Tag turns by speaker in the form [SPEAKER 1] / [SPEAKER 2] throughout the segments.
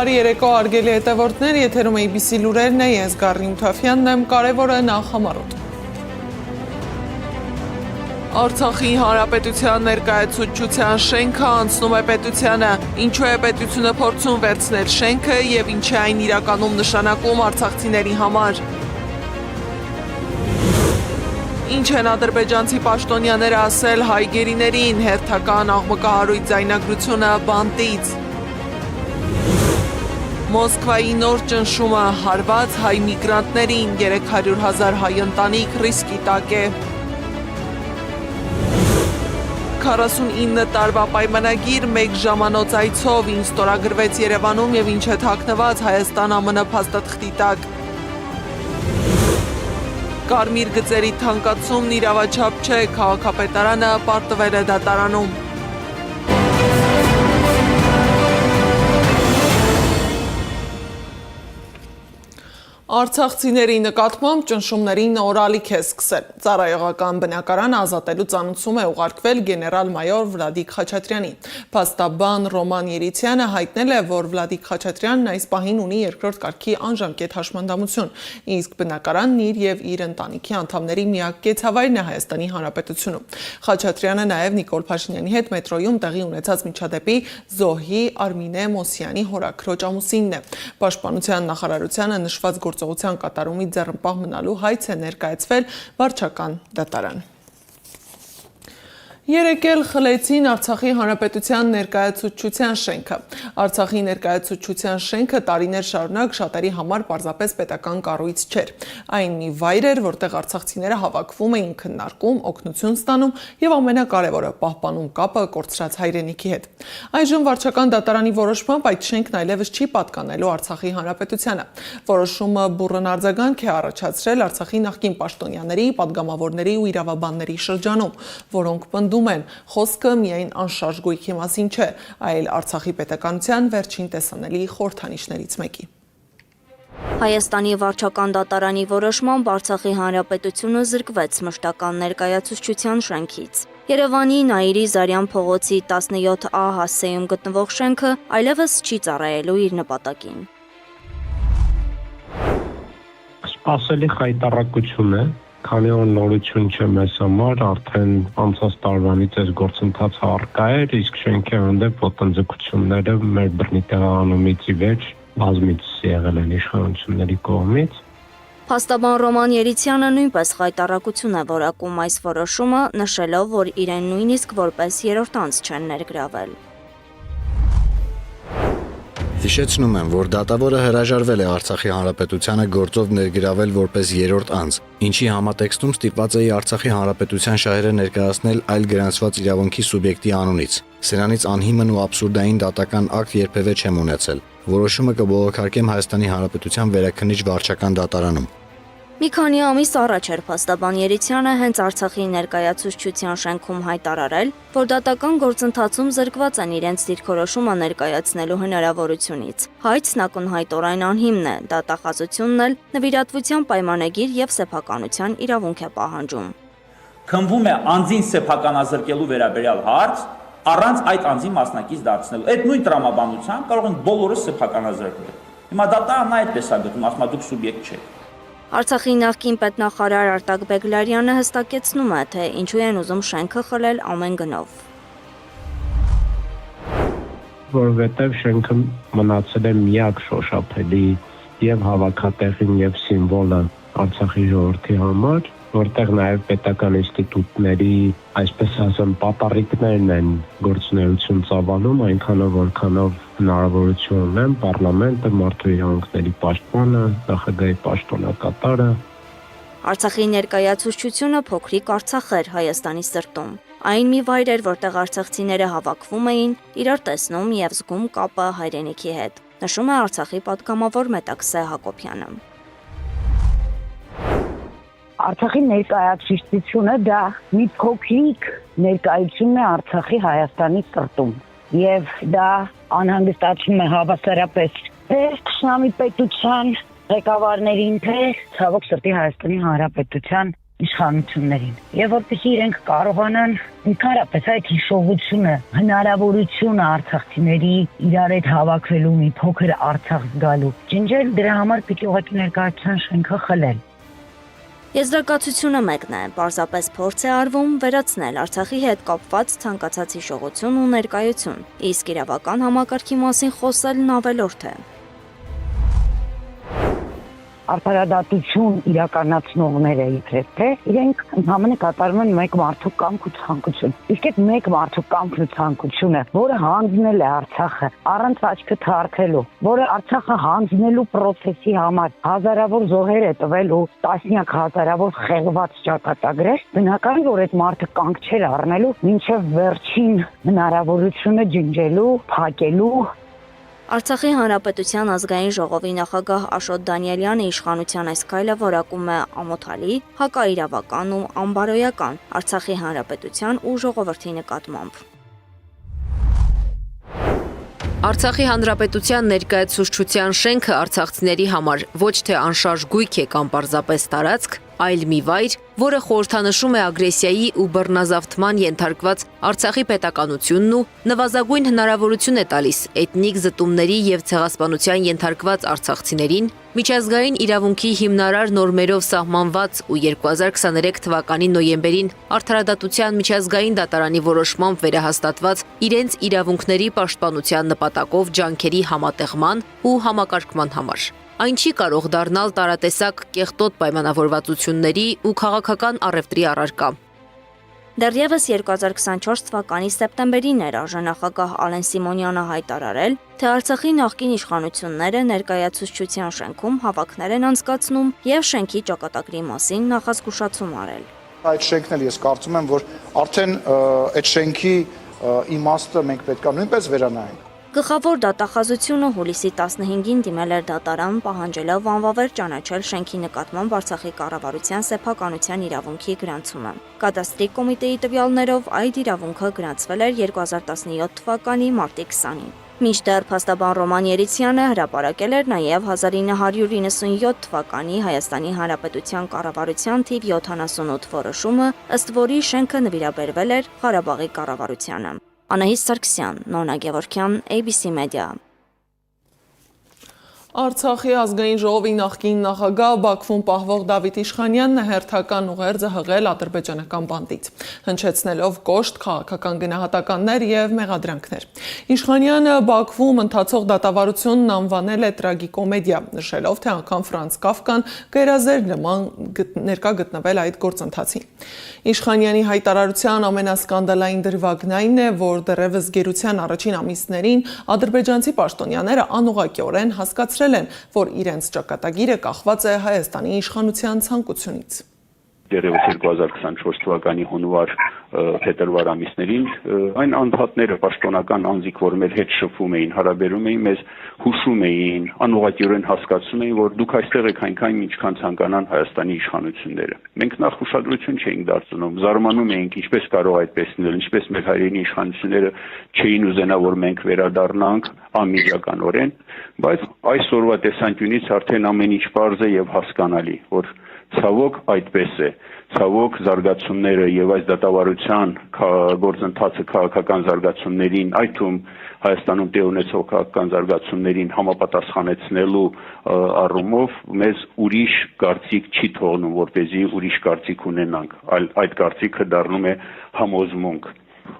[SPEAKER 1] Բարի երեկո արգելի հետևորդներ, եթերում ABC լուրերն է, ես Գառնի Ութաֆյանն եմ, կարևորը նախամարոտ։ Արցախի հանրապետության ներկայացուցչության շենքը անցնում է պետությանը, ինչու է պետությունը փորձում վերցնել շենքը եւ ինչ է այն իրականում նշանակում արցախցիների համար։ Ինչ են ադրբեջանցի պաշտոնյաները ասել հայ գերիներին, հերթական աղմկահարույց ձայնագրությունը բանտից։ Մոսկվայի նոր ճնշումը հարված հայ միգրանտներին, 300,000 հայ ընտանիք ռիսկի տակ է։ 49 տարվա պայմանագիր մեկ ժամանոց այցով, ինչ ստորագրվեց Երևանում եւ ինչ է թաքնված Հայաստան-ԱՄՆ փաստաթղթի տակ։ Կարմիր գծերի թանկացումն իրավաչափ չէ, քաղաքապետարանը պարտվել է դատարանում։ Արցախցիների նկատմամբ ճնշումներին օրալիք է սկսել։ Ծառայողական բնակարանը ազատելու ծանուցում է ուղարկվել գեներալ-մայոր Վլադիկ Խաչատրյանին։ Փաստաբան Ռոման Երիցյանը հայտնել է, որ Վլադիկ Խաչատրյանն այս պահին ունի երկրորդ կարգի անժամկետ հաշմանդամություն, իսկ բնակարանն իր եւ իր ընտանիքի անդամների միակ կեցավայրն է Հայաստանի Հանրապետությունում։ Խաչատրյանը նաև Նիկոլ Փաշինյանի հետ մետրոյում տեղի ունեցած միջադեպի Զոհի Արմինե Մոսյանի հորաքրոջ ամուսինն է։ Պաշտպանության նախարարությանը նշված գործողության կատարումից ձեռնպահ մնալու հայց է ներկայացվել վարչական դատարան։ Երեկ էլ խլեցին Արցախի Հանրապետության ներկայացուցչության շենքը։ Արցախի ներկայացուցչության շենքը տարիներ շարունակ շատերի համար պարզապես պետական կառույց չէր։ Այն մի վայր էր, որտեղ արցախցիները հավաքվում էին, քննարկում, օգնություն ստանում եւ ամենակարևորը պահպանում կապը կորցրած հայրենիքի հետ։ Այժմ վարչական դատարանի որոշմամբ այդ շենքն այլևս չի պատկանելու Արցախի Հանրապետությանը։ Որոշումը բուռն արձագանք է առաջացրել Արցախի նախկին պաշտոնյաների, падգամավորների ու իրավաբանների շրջանում, որոնք պնդում են, խոսքը միայն անշարժ գույքի մասին չէ, այլ Արցախի պետականության վերջին տեսանելի խորհրդանիշներից մեկի։
[SPEAKER 2] Հայաստանի վարչական դատարանի որոշմամբ Արցախի Հանրապետությունը զրկվեց մշտական ներկայացուցչության շենքից։ Երևանի Նաիրի Զարյան փողոցի 17A հասցեում գտնվող շենքը այլևս չի ծառայելու իր նպատակին։
[SPEAKER 3] Սպասելի խայտառակություն է, քանի որ նորություն չէ մեզ համար, արդեն անցած տարվանից այս գործընթացը առկա էր, իսկ շենքի հանդեպ ոտնձգությունները մեր բռնի տեղահանումից ի վեր բազմից եղել են իշխանությունների կողմից։
[SPEAKER 2] Փաստաբան Ռոման Երիցյանը նույնպես խայտառակություն է որակում այս որոշումը, նշելով, որ իրեն նույնիսկ որպես երրորդ անձ չեն ներգրավել։
[SPEAKER 4] Հիշեցնում եմ, որ դատավորը հրաժարվել է Արցախի Հանրապետությանը գործով ներգրավել որպես երրորդ անձ, ինչի համատեքստում ստիպված էի Արցախի Հանրապետության շահերը ներկայացնել այլ գրանցված իրավունքի սուբյեկտի անունից։ Սրանից անհիմն ու աբսուրդային դատական ակտ երբևէ չեմ ունեցել։ Որոշումը կբողոքարկեմ Հայաստանի Հանրապետության վերաքննիչ վարչական դատարանում։
[SPEAKER 2] Մի քանի ամիս առաջ էր փաստաբան Երիցյանը հենց Արցախի ներկայացուցչության շենքում հայտարարել, որ դատական գործընթացում զրկված են իրենց դիրքորոշումը ներկայացնելու հնարավորությունից։ Հայցն ակնհայտորեն անհիմն է, դատախազությունն էլ նվիրատվության պայմանագիր եւ սեփականության իրավունք է պահանջում։
[SPEAKER 5] Քննվում է անձին սեփականազրկելու վերաբերյալ հարց, առանց այդ անձի մասնակից դարձնելու։ Այդ նույն տրամաբանությամբ կարող են բոլորը սեփականազրկվել։ Հիմա դատարանը այդպես է գտնում, ասում է դուք սուբյեկտ չեք։
[SPEAKER 2] Արցախի նախկին պետնախարար Արտակ Բեգլարյանը հստակեցնում է, թե ինչու են ուզում շենքը խլել ամեն գնով։
[SPEAKER 3] Որովհետև շենքը մնացել է միակ շոշափելի եւ հավաքատեղին եւ սիմվոլը Արցախի ժողովրդի համար, որտեղ նաեւ պետական ինստիտուտների, այսպես ասեմ, պատառիկներն են գործունեություն ծավալում, այնքանով որքանով հնարավորություն ունեն պարլամենտը, մարդու իրավունքների պաշտպանը, նախագահի պաշտոնակատարը։
[SPEAKER 2] Արցախի ներկայացուցչությունը փոքրիկ Արցախ էր Հայաստանի սրտում։ Այն մի վայր էր, որտեղ արցախցիները հավաքվում էին, իրար տեսնում եւ զգում կապը հայրենիքի հետ, նշում է Արցախի պատգամավոր Մետաքսե Հակոբյանը։
[SPEAKER 6] Արցախի ներկայացուցչությունը դա մի փոքրիկ ներկայություն է Արցախի Հայաստանի սրտում եւ դա անհանգստացնում է հավասարապես թե Թշնամի պետության ղեկավարներին, թե ցավոք սրտի Հայաստանի Հանրապետության իշխանություններին եւ որպեսզի իրենք կարողանան ընդհանրապես այդ հիշողությունը, հնարավորությունը արցախցիների իրար հետ հավաքվելու մի փոքր Արցախ զգալու ջնջել, դրա համար պիտի ուղղակի ներկայացության շենքը խլել։
[SPEAKER 2] Եզրակացությունը մեկն է, պարզապես փորձ է արվում վերացնել Արցախի հետ կապված ցանկացած հիշողություն ու ներկայություն, իսկ իրավական համակարգի մասին խոսելն ավելորդ է։
[SPEAKER 6] Արդարադատություն իրականացնողները իբրև թե իրենք համենը կատարում են մեկ մարդու կամք ու ցանկություն։ Իսկ այդ մեկ մարդու կամքն ու ցանկությունը, որը հանձնել է Արցախը առանց աչքը թարթելու, որը Արցախը հանձնելու process-ի համար հազարավոր զոհեր է տվել ու տասնյակ հազարավոր խեղված ճակատագրեր, բնական է, որ այդ մարդը կանգ չէր առնելու մինչև վերջին հնարավորությունը ջնջելու, փակելու։
[SPEAKER 2] Արցախի Հանրապետության ազգային ժողովի նախագահ Աշոտ Դանիելյանը իշխանության այս քայլը որակում է ամոթալի, հակաիրավական ու անբարոյական Արցախի Հանրապետության ու ժողովրդի նկատմամբ։
[SPEAKER 7] Արցախի Հանրապետության ներկայացուցչության շենքը արցախցիների համար ոչ թե անշարժ գույք է կամ պարզապես տարածք, այլ մի վայր, որը խորհրդանշում է ագրեսիայի ու բռնազավթման ենթարկված Արցախի պետականությունն ու նվազագույն հնարավորություն է տալիս էթնիկ զտումների եւ ցեղասպանության ենթարկված արցախցիներին միջազգային իրավունքի հիմնարար նորմերով սահմանված ու 2023 թվականի նոյեմբերին Արդարադատության միջազգային դատարանի որոշմամբ վերահաստատված իրենց իրավունքների պաշտպանության նպատակով ջանքերի համատեղման ու համակարգման համար։ Այն չի կարող դառնալ տարատեսակ կեղտոտ պայմանավորվածությունների ու քաղաքական առևտրի առարկա։
[SPEAKER 2] Դեռևս 2024 թվականի սեպտեմբերին էր արժանախագահ Ալեն Սիմոնյանը հայտարարել, թե Արցախի նախկին իշխանությունները ներկայացուցչության շենքում հավաքներ են անցկացնում եւ շենքի ճակատագրի մասին նախազգուշացում արել։
[SPEAKER 8] Այդ շենքն էլ ես կարծում եմ, որ արդեն այդ շենքի իմաստը մենք պետք է նույնպես վերանայենք։
[SPEAKER 2] Գլխավոր դատախազությունը հուլիսի 15-ին դիմել էր դատարան պահանջելով անվավեր ճանաչել շենքի նկատմամբ Արցախի կառավարության սեփականության իրավունքի գրանցումը։ Կադաստրի կոմիտեի տվյալներով այդ իրավունքը գրանցվել էր 2017 թվականի մարտի 20-ին։ Մինչդեռ փաստաբան Ռոման Երիցյանը հրապարակել էր նաև 1997 թվականի Հայաստանի Հանրապետության կառավարության թիվ 78 որոշումը, ըստ որի շենքը նվիրաբերվել էր Ղարաբաղի կառավարությանը։ Անահիտ Սարգսյան, Նոնա Գևորգյան, ABC Media։
[SPEAKER 1] Արցախի ազգային ժողովի նախկին նախագահ Բաքվում պահվող Դավիթ Իշխանյանն է հերթական ուղերձը հղել ադրբեջանական բանդից, հնչեցնելով կոշտ քաղաքական գնահատականներ եւ մեղադրանքներ։ Իշխանյանը Բաքվում ընթացող դատավարությունն անվանել է տրագիկոմեդիա, նշելով, թե անգամ Ֆրանց Կաֆկան կերազեր նման ներկա գտնվել այդ գործընթացին։ Իշխանյանի հայտարարության ամենասկանդալային դրվագն այն է, որ դեռևս գերության առաջին ամիսներին ադրբեջանցի պաշտոնյաները անուղղակիորեն հասկացրել են, որ իրենց ճակատագիրը կախված է Հայաստանի իշխանության ցանկությունից։
[SPEAKER 9] Դեռևս 2024 թվականի հունվար-փետրվար ամիսներին այն անդհատները պաշտոնական անձիկ, որ մեր հետ շփվում էին, հարաբերում էին, մեզ հուշում էին, անուղղակիորեն հասկացում էին, որ դուք այստեղ եք այնքան, ինչքան ցանկանան Հայաստանի իշխանությունները։ Մենք նախ ուշադրություն չէինք դարձնում, զարմանում էինք, ինչպես կարող այդպես լինել, ինչպես մեր հայրենի իշխանությունները չէին ուզենա, որ մենք վերադառնանք անմիջականորեն, բայց այսօրվա տեսանկյունից արդեն ամեն ինչ պարզ է եւ հասկանալի, որ ցավոք այդպես է, ցավոք զարգացումները եւ այս դատավարության գործընթացը քաղաքական զարգացումներին, այդ թվում Հայաստանում տեղ ունեցող քաղաքական զարգացումներին համապատասխանեցնելու առումով մեզ ուրիշ կարծիք չի թողնում, որպեսզի ուրիշ կարծիք ունենանք, այլ այդ կարծիքը դառնում է համոզմունք։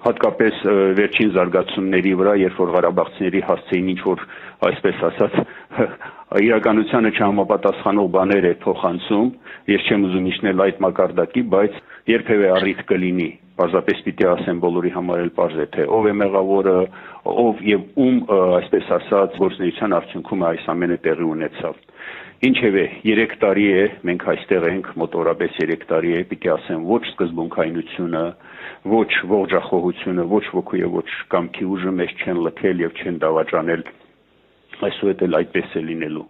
[SPEAKER 9] Հատկապես վերջին զարգացումների վրա, երբ որ ղարաբաղցիների հասցեին ինչ-որ, այսպես ասած, իրականությանը չհամապատասխանող բաներ է փոխանցում, ես չեմ ուզում իջնել այդ մակարդակի, բայց երբևէ առիթ կլինի, պարզապես պիտի ասեմ բոլորի համար էլ պարզ է, թե ով է մեղավորը, ով եւ ում, այսպես ասած, գործունեության արդյունքում այս ամենը տեղի ունեցավ։ Ինչևէ, 3 տարի է, մենք այստեղ ենք, մոտորապես 3 տարի է, պիտի ասեմ, ոչ սկզբունքայնությունը, ոչ ողջախոհությունը, ոչ ոգու եւ ոչ կամքի ուժը մեզ չեն լքել եւ չեն դավաճանել, այսուհետ էլ այդպես է լինելու։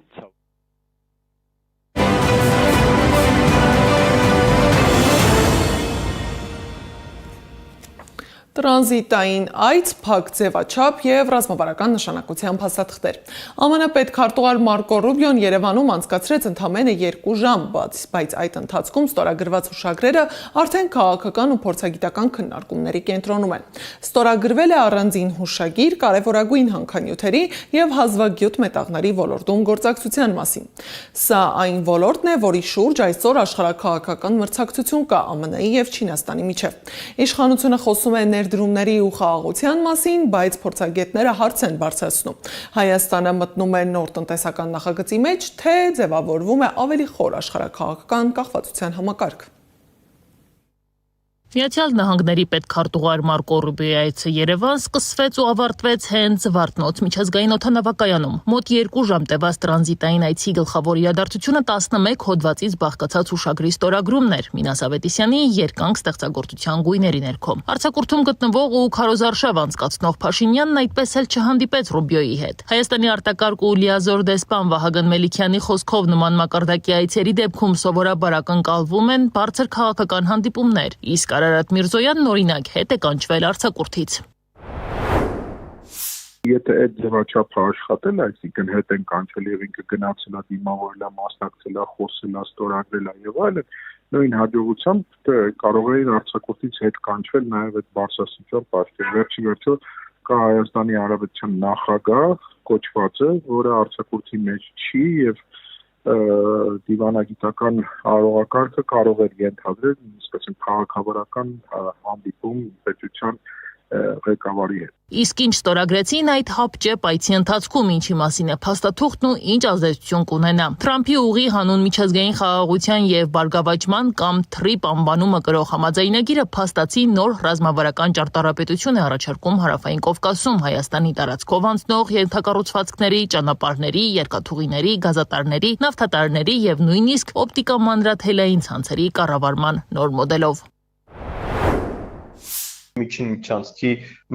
[SPEAKER 1] Տրանզիտային այց, փակ ձևաչափ եւ ռազմավարական նշանակության փաստաթղթեր։ ԱՄՆ պետքարտուղար Մարկո Ռուբիոն Երևանում անցկացրեց ընդամենը 2 ժամ, բայց այդ ընթացքում ստորագրված հուշագրերը արդեն քաղաքական ու փորձագիտական քննարկումների կենտրոնում են։ Ստորագրվել է առանձին հուշագիր կարևորագույն հանքանյութերի եւ հազվագյուտ մետաղների ոլորտում գործակցության մասին։ Սա այն ոլորտն է, որի շուրջ այսօր աշխարհաքաղաքական մրցակցություն կա ԱՄՆ-ի եւ Չինաստանի միջեւ։ Իշխանությունը խոսում է ներդրումների ու խաղաղության մասին, բայց փորձագետները հարց են բարձրացնում։ Հայաստանը մտնում է նոր տնտեսական նախագծի մեջ, թե ձևավորվում է ավելի խոր աշխարհաքաղաքական կախվածության համակարգ։
[SPEAKER 10] Միացյալ Նահանգների պետքարտուղար Մարկո Ռուբիոյի այցը Երևան սկսվեց ու ավարտվեց հենց Վարդնոց միջազգային օդանավակայանում։ Մոտ 2 ժամ տևած տրանզիտային այցի գլխավոր իրադարձությունը 11 հոդվածից բաղկացած հուշագրի ստորագրումն էր Մինաս Ավետիսյանի երկանք ստեղծագործության գույների ներքո։ Արձակուրդում գտնվող ու քարոզարշավ անցկացնող Փաշինյանն այդպես էլ չհանդիպեց Ռուբիոյի հետ։ Հայաստանի արտակարգ ու լիազոր դեսպան Վահագն Մելիքյանի խոսքով նման մակարդակի այցերի դեպքում սովորաբար ակնկալվում են բարձր քաղաքական հանդիպումներ, իսկ Արարատ Միրզոյանն օրինակ հետ է կանչվել արձակուրդից։
[SPEAKER 11] Եթե այդ ձևաչափը աշխատել, այսինքն հետ են կանչել եւ ինքը գնացել է դիմավորել է, մասնակցել է, խոսել է, ստորագրել է եւ այլն, նույն հաջողությամբ կարող էին արձակուրդից հետ կանչվել նաեւ այդ բարձրաստիճան պաշտոն։ Վերջիվերջո կա Հայաստանի Հանրապետության նախագահ կոչվածը, որը արձակուրդի մեջ չի եւ դիվանագիտական արարողակարգը կարող է ենթադրել իսկական քաղաքավարական հանդիպում պետության ղեկավարի հետ։
[SPEAKER 10] Իսկ ինչ ստորագրեցին այդ հապճեպ այցի ընթացքում, ինչի մասին է փաստաթուղթն ու ինչ ազդեցություն կունենա։ Թրամփի ուղի հանուն միջազգային խաղաղության եւ բարգավաճման կամ TRIP անվանումը կրող համաձայնագիրը փաստացի նոր ռազմավարական ճարտարապետություն է առաջարկում Հարավային Կովկասում Հայաստանի տարածքով անցնող ենթակառուցվածքների, ճանապարհների, երկաթուղիների, գազատարների, նավթատարների եւ նույնիսկ օպտիկամանրաթելային ցանցերի կառավարման նոր մոդելով։
[SPEAKER 12] Միջին միջանցքի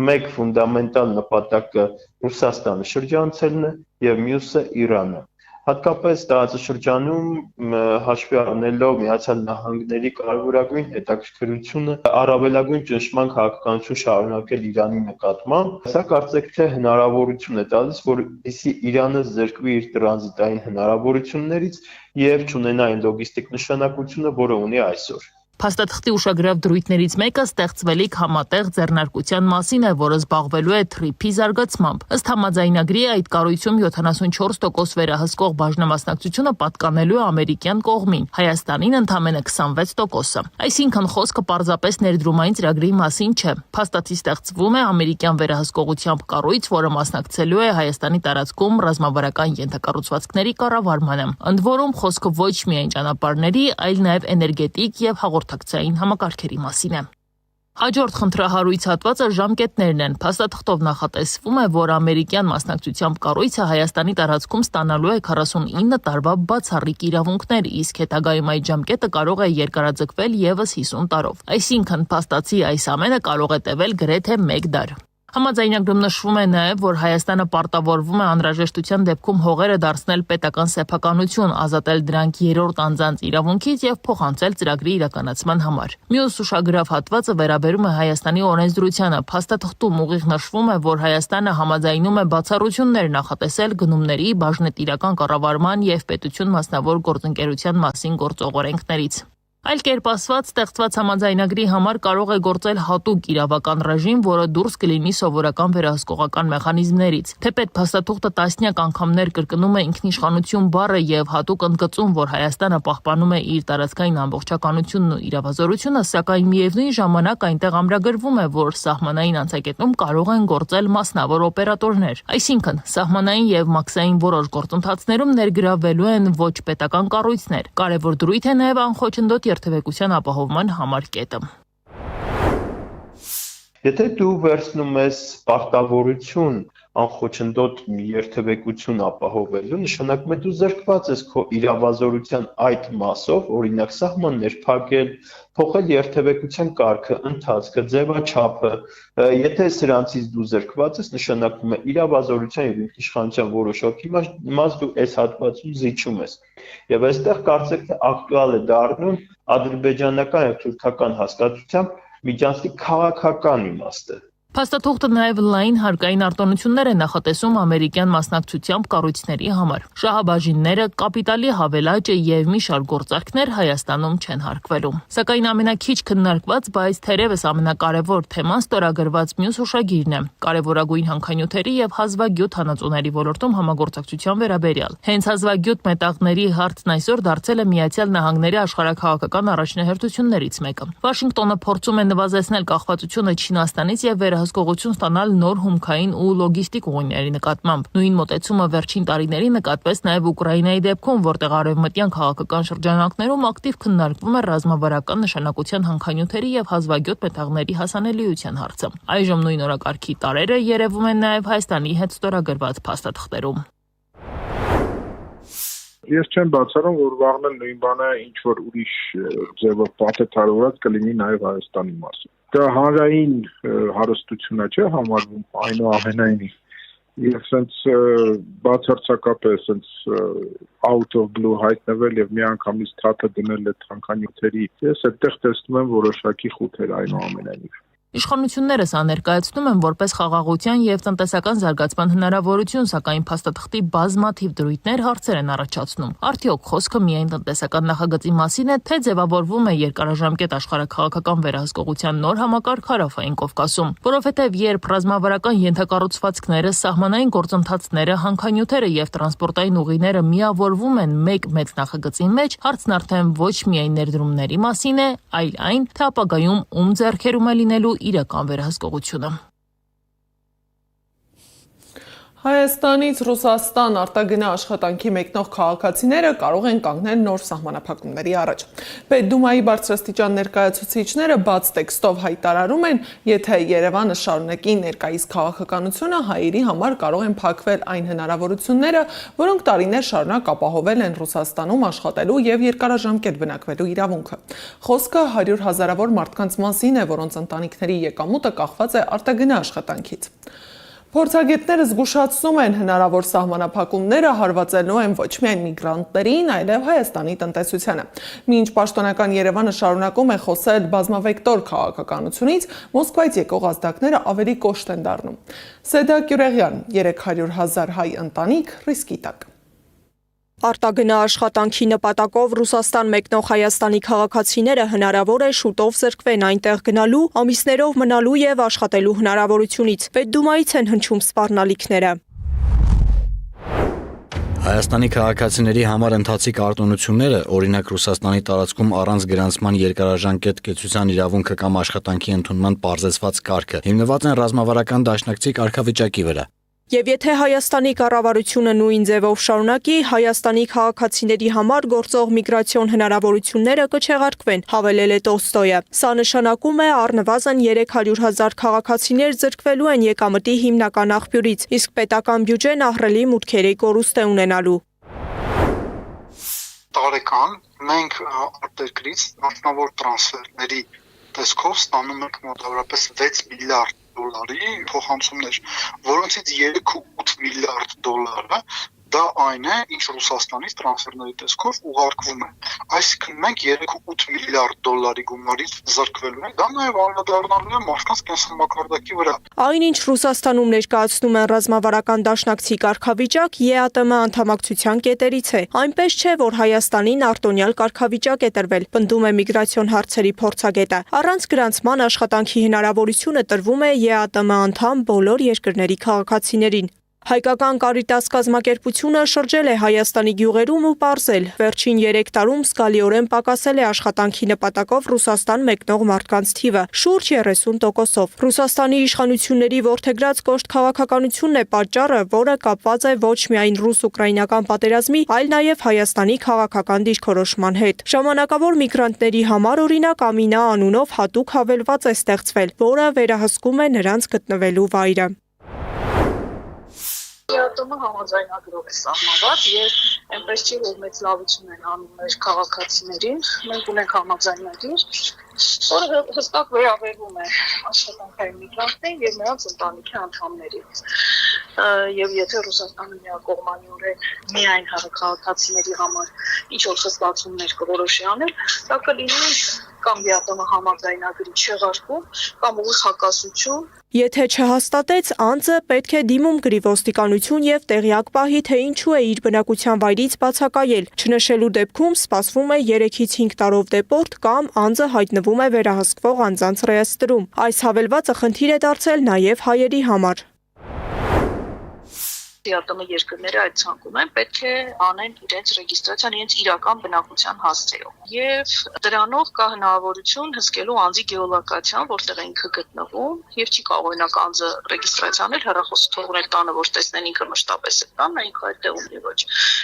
[SPEAKER 12] մեկ ֆունդամենտալ նպատակը Ռուսաստանը շրջանցելն է եւ մյուսը Իրանը։ Հատկապես տարածաշրջանում հաշվի առնելով Միացյալ Նահանգների կարևորագույն հետաքրքրությունը առավելագույն ճնշման քաղաքականություն շարունակել Իրանի նկատմամբ, սա կարծեք թե հնարավորություն է տալիս, որպեսզի Իրանը զրկվի իր տրանզիտային հնարավորություններից եւ չունենա այն լոգիստիկ նշանակությունը, որը ունի այսօր։
[SPEAKER 10] Փաստաթղթի ուշագրավ դրույթներից մեկը ստեղծվելիք համատեղ ձեռնարկության մասին է, որը զբաղվելու է TRIP-ի զարգացմամբ։ Ըստ համաձայնագրի այդ կառույցում 74% վերահսկող բաժնեմասնակցությունը պատկանելու է ամերիկյան կողմին, Հայաստանին ընդամենը 26%-ը։ Այսինքն խոսքը պարզապես ներդրումային ծրագրի մասին չէ։ Փաստացի ստեղծվում է ամերիկյան վերահսկողությամբ կառույց, որը մասնակցելու է Հայաստանի տարածքում ռազմավարական ենթակառուցվածքների կառավարմանը։ Ընդ որում խոսքը ոչ միայն ճանապարհների, այլ նաև էներգետիկ եւ հաղորդակցային համակարգերի մասին է։ Հաջորդ խնդրահարույց հատվածը ժամկետներն են։ Փաստաթղթով նախատեսվում է, որ ամերիկյան մասնակցությամբ կառույցը Հայաստանի տարածքում ստանալու է 49 տարվա բացառիկ իրավունքներ, իսկ հետագայում այդ ժամկետը կարող է երկարաձգվել եւս 50 տարով։ Այսինքն փաստացի այս ամենը կարող է տևել գրեթե 1 դար։ Համաձայնագրում նշվում է նաև, որ Հայաստանը պարտավորվում է անհրաժեշտության դեպքում հողերը դարձնել պետական սեփականություն, ազատել դրանք երրորդ անձանց իրավունքից եւ փոխանցել ծրագրի իրականացման համար։ Մյուս ուշագրավ հատվածը վերաբերում է Հայաստանի օրենսդրությանը։ Փաստաթղթում ուղիղ նշվում է, որ Հայաստանը համաձայնում է բացառություններ նախատեսել գնումների, բաժնետիրական կառավարման եւ պետություն մասնավոր գործընկերության մասին գործող օրենքներից։ Այլ կերպ ասված, ստեղծված համաձայնագրի համար կարող է գործել հատուկ իրավական ռեժիմ, որը դուրս կլինի սովորական վերահսկողական մեխանիզմներից։ Թեպետ փաստաթուղթը տասնյակ անգամներ կրկնում է ինքնիշխանություն բառը եւ հատուկ ընդգծում, որ Հայաստանը պահպանում է իր տարածքային ամբողջականությունն ու իրավազորությունը, սակայն միևնույն ժամանակ այնտեղ ամրագրվում է, որ սահմանային անցակետում կարող են գործել մասնավոր օպերատորներ։ Այսինքն, սահմանային եւ մաքսային որոշ գործընթացներում ներգրավվելու են ոչ պետական կառույցներ։ Կարևոր դրույթ է նաեւ անխոչնդոտ երթևեկության ապահովման համար կետը։
[SPEAKER 12] Եթե դու վերցնում ես պարտավորություն անխոչնդոտ երթևեկություն ապահովելու, նշանակում է դու զրկված ես քո իրավազորության այդ մասով, օրինակ սահմաններ փակել, փոխել երթևեկության կարգը, ընթացքը, ձևաչափը։ Եթե սրանցից դու զրկված ես, նշանակում է իրավազորության եւ ինքնիշխանության որոշակի մաս դու այս հատվածում զիջում ես։ Եվ այստեղ կարծեք թե ակտուալ է դառնում ադրբեջանական եւ թուրքական հասկացությամբ միջանցքի քաղաքական իմաստը։
[SPEAKER 10] Փաստաթուղթը նաև լայն հարկային արտոնություններ է նախատեսում ամերիկյան մասնակցությամբ կառույցների համար։ Շահաբաժինները, կապիտալի հավելաճը եւ մի շարք գործարքներ Հայաստանում չեն հարկվելու։ Սակայն ամենակիչ քննարկված, բայց թերևս ամենակարևոր թեման ստորագրված մյուս հուշագիրն է՝ կարևորագույն հանքանյութերի եւ հազվագյուտ հանածոների ոլորտում համագործակցության վերաբերյալ։ Հենց հազվագյուտ մետաղների հարցն այսօր դարձել է Միացյալ Նահանգների աշխարհաքաղաքական առաջնահերթություններից մեկը։ Վաշինգտոնը փորձում է նվազեցնել կախվածությունը Չինաստանից եւ հսկողություն ստանալ նոր հումքային ու լոգիստիկ ուղիների նկատմամբ։ Նույն մոտեցումը վերջին տարիներին նկատվեց նաև Ուկրաինայի դեպքում, որտեղ արևմտյան քաղաքական շրջանակներում ակտիվ քննարկվում է ռազմավարական նշանակության հանքանյութերի եւ հազվագյուտ մետաղների հասանելիության հարցը։ Այժմ նույն օրակարգի տարրերը երևում են նաև Հայաստանի հետ ստորագրված փաստաթղթերում։
[SPEAKER 11] Ես չեմ բացառում, որ վաղն էլ նույն բանը ինչ որ ուրիշ ձևով պատեթարորած կլինի նաև Հայաստանի մասին։ Դա հանրային հարստություն չէ համարվում այնուամենայնիվ եւ sense բացարձակապես sense out of blue հայտնվել եւ միանգամից թաթը դնել այդ հանքանյութերի ես այդտեղ տեսնում եմ որոշակի խութեր այնուամենայնիվ
[SPEAKER 10] Իշխանությունները սա ներկայացնում են որպես խաղաղության եւ տնտեսական զարգացման հնարավորություն, սակայն փաստաթղթի բազմաթիվ դրույթներ հարցեր են առաջացնում։ Արդյոք խոսքը միայն տնտեսական նախագծի մասին է, թե ձևավորվում է երկարաժամկետ աշխարհաքաղաքական վերահսկողության նոր համակարգ Հարավային Կովկասում, որովհետեւ երբ ռազմավարական ենթակառուցվածքները, սահմանային գործընթացները, հանքանյութերը եւ տրանսպորտային ուղիները միավորվում են մեկ մեծ նախագծի մեջ, հարցն արդեն ոչ միայն ներդրումների մասին է, այլ այն, թե ապագայում ում ձեռքերում է լինելու իրական վերահսկողությունը։
[SPEAKER 1] Հայաստանից Ռուսաստան արտագնա աշխատանքի մեկնող քաղաքացիները կարող են կանգնել նոր սահմանափակումների առաջ։ Պետդումայի բարձրաստիճան ներկայացուցիչները բաց տեքստով հայտարարում են, եթե Երևանը շարունակի ներկայիս քաղաքականությունը, հայերի համար կարող են փակվել այն հնարավորությունները, որոնք տարիներ շարունակ ապահովել են Ռուսաստանում աշխատելու եւ երկարաժամկետ բնակվելու իրավունքը։ Խոսքը 100 հազարավոր մարդկանց մասին է, որոնց ընտանիքների եկամուտը կախված է արտագնա աշխատանքից։ Փորձագետները զգուշացնում են հնարավոր սահմանափակումները հարվածելու են ոչ միայն միգրանտներին, այլև Հայաստանի տնտեսությանը։ Մինչ պաշտոնական Երևանը շարունակում է խոսել բազմավեկտոր քաղաքականությունից, Մոսկվայից եկող ազդակները ավելի կոշտ են դառնում։ Սեդա Կյուրեղյան, 300,000 հայ ընտանիք ռիսկի տակ։
[SPEAKER 13] Արտագնա աշխատանքի նպատակով Ռուսաստան մեկնող Հայաստանի քաղաքացիները հնարավոր է շուտով զրկվեն այնտեղ գնալու, ամիսներով մնալու եւ աշխատելու հնարավորությունից։ Պետդումայից են հնչում սպառնալիքները։
[SPEAKER 4] Հայաստանի քաղաքացիների համար ընթացիկ արտոնությունները, օրինակ Ռուսաստանի տարածքում առանց գրանցման երկարաժամկետ կեցության իրավունքը կամ աշխատանքի ընդունման պարզեցված կարգը, հիմնված են ռազմավարական դաշնակցի կարգավիճակի վրա։
[SPEAKER 13] Եվ եթե Հայաստանի կառավարությունը նույն ձևով շարունակի, Հայաստանի քաղաքացիների համար գործող միգրացիոն հնարավորությունները կչեղարկվեն, հավելել է Տոլստոյը։ Սա նշանակում է առնվազն 300,000 քաղաքացիներ զրկվելու են եկամտի հիմնական աղբյուրից, իսկ պետական բյուջեն ահռելի մուտքերի կորուստ է ունենալու։
[SPEAKER 14] Տարեկան մենք արտերկրից մասնավոր տրանսֆերների տեսքով ստանում ենք մոտավորապես 6 միլիարդ դոլարի փոխանցումներ, որոնցից 3.8 միլիարդ դոլարը դա այն է, ինչ Ռուսաստանից տրանսֆերների տեսքով ուղարկվում է։ Այսինքն մենք 3.8 միլիարդ դոլարի գումարից զրկվելու ենք, դա նաև անդրադառնալու է մարդկանց կենսամակարդակի վրա։
[SPEAKER 13] Այնինչ Ռուսաստանում ներկայացնում են ռազմավարական դաշնակցի կարգավիճակ ԵԱՏՄ անդամակցության կետերից է։ Այնպես չէ, որ Հայաստանին արտոնյալ կարգավիճակ է տրվել, պնդում է միգրացիոն հարցերի փորձագետը։ Առանց գրանցման աշխատանքի հնարավորությունը տրվում է ԵԱՏՄ անդամ բոլոր երկրների քաղաքացիներին։ Հայկական Կարիտաս կազմակերպությունը շրջել է Հայաստանի գյուղերում ու պարզել, վերջին 3 տարում զգալիորեն պակասել է աշխատանքի նպատակով Ռուսաստան մեկնող մարդկանց թիվը, շուրջ 30%-ով։ Ռուսաստանի իշխանությունների որդեգրած կոշտ քաղաքականությունն է պատճառը, որը կապված է ոչ միայն ռուս-ուկրաինական պատերազմի, այլ նաև Հայաստանի քաղաքական դիրքորոշման հետ։ Ժամանակավոր միգրանտների համար օրինակ Ամինա անունով հատուկ հավելված է ստեղծվել, որը վերահսկում է նրանց գտնվելու վայրը։
[SPEAKER 15] ԵԱՏՄ համաձայնագրով է սահմանված եւ այնպես չի, որ մեծ լավություն են անում մեր քաղաքացիներին։ Մենք ունենք համաձայնագիր, որը հստակ վերաբերվում է աշխատանքային միգրանտներին եւ նրանց ընտանիքի անդամներին։ եւ եթե Ռուսաստանը միակողմանիորեն միայն քաղաքացիների համար ինչ որ խստացումներ կորոշի անել, դա կլինի կամ ԵԱՏՄ համաձայնագրի չեղարկում կամ ուղղ հակասություն։
[SPEAKER 13] Եթե չհաստատեց, անձը պետք է դիմում գրի ոստիկանություն եւ տեղյակ պահի, թե ինչու է իր բնակության վայրից բացակայել։ Չնշելու դեպքում սպասվում է 3-ից 5 տարով դեպորտ կամ անձը հայտնվում է վերահսկվող անձանց ռեեստրում։ Այս հավելվածը խնդիր է դարձել նաեւ հայերի համար։
[SPEAKER 15] ԵԱՏՄ երկրները այդ ցանկում են պետք է անեն իրենց ռեգիստրացիան իրենց իրական բնակության հասցեով եւ դրանով կա հնարավորություն հսկելու անձի գեոլոկացիան, որտեղ է ինքը գտնվում եւ չի կարող օրինակ անձը ռեգիստրացիա անել, հեռախոսը թողնել տանը, որ տեսնեն ինքը մշտապես է տանը, ինքը այդտեղում է ոչ։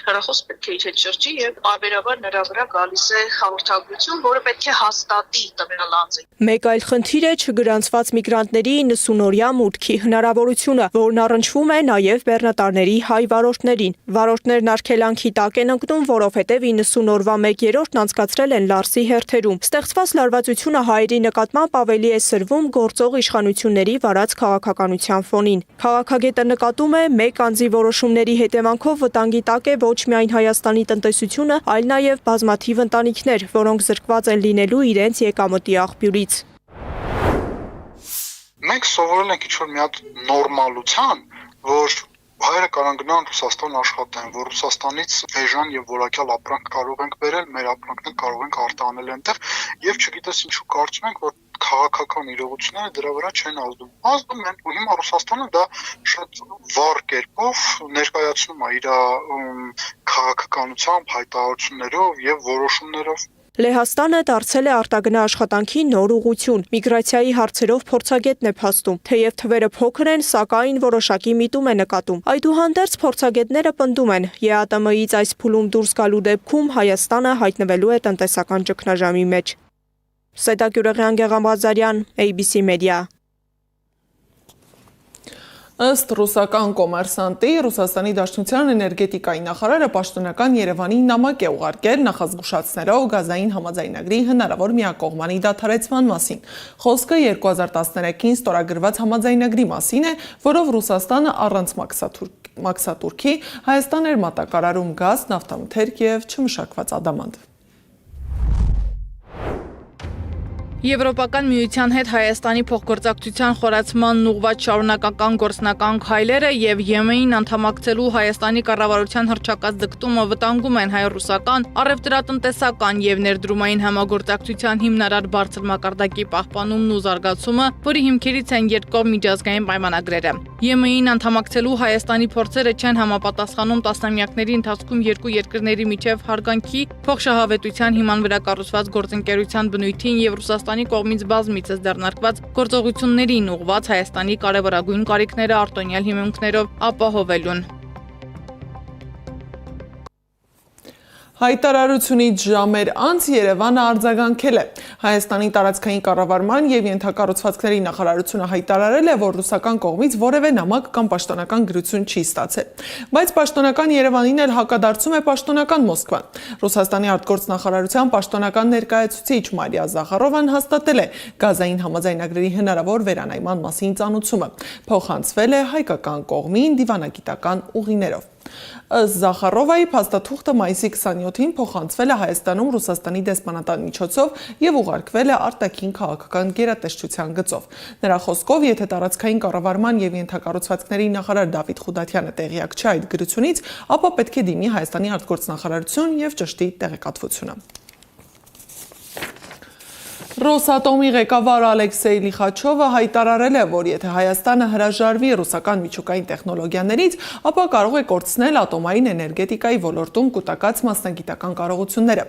[SPEAKER 15] Հեռախոսը պետք է իր հետ շրջի եւ բարբերաբար նրա վրա գալիս է հաղորդագրություն, որը պետք է հաստատի տվյալ անձը։
[SPEAKER 13] Մեկ այլ խնդիր է չգրանցված միգրանտների 90-օրյա մուտքի հնարավորությունը, որն առնչվում է նաեւ բեռնատարների հայ վարորդներին։ Վարորդներն արգելանքի տակ են ընկնում, որովհետև 90 օրվա 1/3-ն անցկացրել են Լարսի հերթերում։ Ստեղծված լարվածությունը հայերի նկատմամբ ավելի է սրվում գործող իշխանությունների վարած քաղաքականության ֆոնին։ Քաղաքագետը նկատում է, մեկ անձի որոշումների հետևանքով վտանգի տակ է ոչ միայն Հայաստանի տնտեսությունը, այլ նաև բազմաթիվ ընտանիքներ, որոնք զրկված են լինելու իրենց եկամտի աղբյուրից։
[SPEAKER 14] Մենք սովորել ենք ինչ-որ մի հատ նորմալության, որ հայերը կարող գնան Ռուսաստան աշխատեն, որ Ռուսաստանից էժան եւ որակյալ ապրանք կարող ենք բերել, մեր ապրանքները կարող ենք արտահանել այնտեղ եւ չգիտես ինչու կարծում ենք, որ քաղաքական իրողությունները դրա վրա չեն ազդում։ Ազդում են, ու հիմա Ռուսաստանը դա շատ վառ կերպով ներկայացնում է իր քաղաքականությամբ, հայտարարություններով եւ որոշումներով։
[SPEAKER 13] Լեհաստանը դարձել է արտագնա աշխատանքի նոր ուղղություն։ Միգրացիայի հարցերով փորձագետն է փաստում, թեև թվերը փոքր են, սակայն որոշակի միտում է նկատում։ Այդուհանդերձ փորձագետները պնդում են, ԵԱՏՄ-ից այս փուլում դուրս գալու դեպքում Հայաստանը հայտնվելու է տնտեսական ճգնաժամի մեջ։ Սեդա Գյուրեղյան, Գեղամբազարյան, ABC Media։
[SPEAKER 1] Ըստ ռուսական կոմերսանտի, Ռուսաստանի Դաշնության էներգետիկայի նախարարը պաշտոնական Երևանին նամակ է ուղարկել նախազգուշացնելով գազային համաձայնագրի հնարավոր միակողմանի դադարեցման մասին։ Խոսքը 2013-ին ստորագրված համաձայնագրի մասին է, որով Ռուսաստանը առանց մաքսատուրքի Հայաստան էր մատակարարում գազ, նավթամթերք եւ չմշակված ադամանդ։
[SPEAKER 10] Եվրոպական միության հետ Հայաստանի փոխգործակցության խորացման ուղղված շարունակական գործնական քայլերը եւ ԵՄ-ին անդամակցելու Հայաստանի կառավարության հռչակած ձգտումը վտանգում են հայ-ռուսական առևտրատնտեսական եւ ներդրումային համագործակցության հիմնարար բարձր մակարդակի պահպանումն ու զարգացումը, որի հիմքերից են երկկողմ միջազգային պայմանագրերը։ ԵՄ-ին անդամակցելու Հայաստանի փորձերը չեն համապատասխանում տասնամյակների ընթացքում երկու երկրների միջև հարգանքի, փոխշահավետության հիման վրա կառուցված գործընկերության բնույթին եւ Ռուսաստանի կողմից բազմիցս ձեռնարկված գործողություններին ուղղված Հայաստանի կարևորագույն կարիքները արտոնյալ հիմունքներով ապահովելուն։
[SPEAKER 1] Հայտարարությունից ժամեր անց Երևանը արձագանքել է։ Հայաստանի տարածքային կառավարման եւ ենթակառուցվածքների նախարարությունը հայտարարել է, որ ռուսական կողմից որևէ նամակ կամ պաշտոնական գրություն չի ստացել։ Բայց պաշտոնական Երևանին էլ հակադարձում է պաշտոնական Մոսկվան։ Ռուսաստանի արտգործնախարարության պաշտոնական ներկայացուցիչ Մարիա Զախարովան հաստատել է գազային համաձայնագրերի հնարավոր վերանայման մասին ծանուցումը։ Փոխանցվել է հայկական կողմին դիվանագիտական ուղիներով։ Ըստ Զախարովայի փաստաթուղթը մայիսի 27-ին փոխանցվել է Հայաստանում Ռուսաստանի դեսպանատան միջոցով եւ ուղարկվել է արտաքին քաղաքական գերատեսչության գծով։ Նրա խոսքով, եթե տարածքային կառավարման եւ ենթակառուցվածքների նախարար Դավիթ Խուդատյանը տեղյակ չէ այդ գրությունից, ապա պետք է դիմի Հայաստանի արտգործնախարարություն եւ ճշտի տեղեկատվությունը։ Ռոսատոմի ղեկավար Ալեքսեյ Լիխաչովը հայտարարել է, որ եթե Հայաստանը հրաժարվի ռուսական միջուկային տեխնոլոգիաներից, ապա կարող է կորցնել ատոմային էներգետիկայի ոլորտում կուտակած մասնագիտական կարողությունները։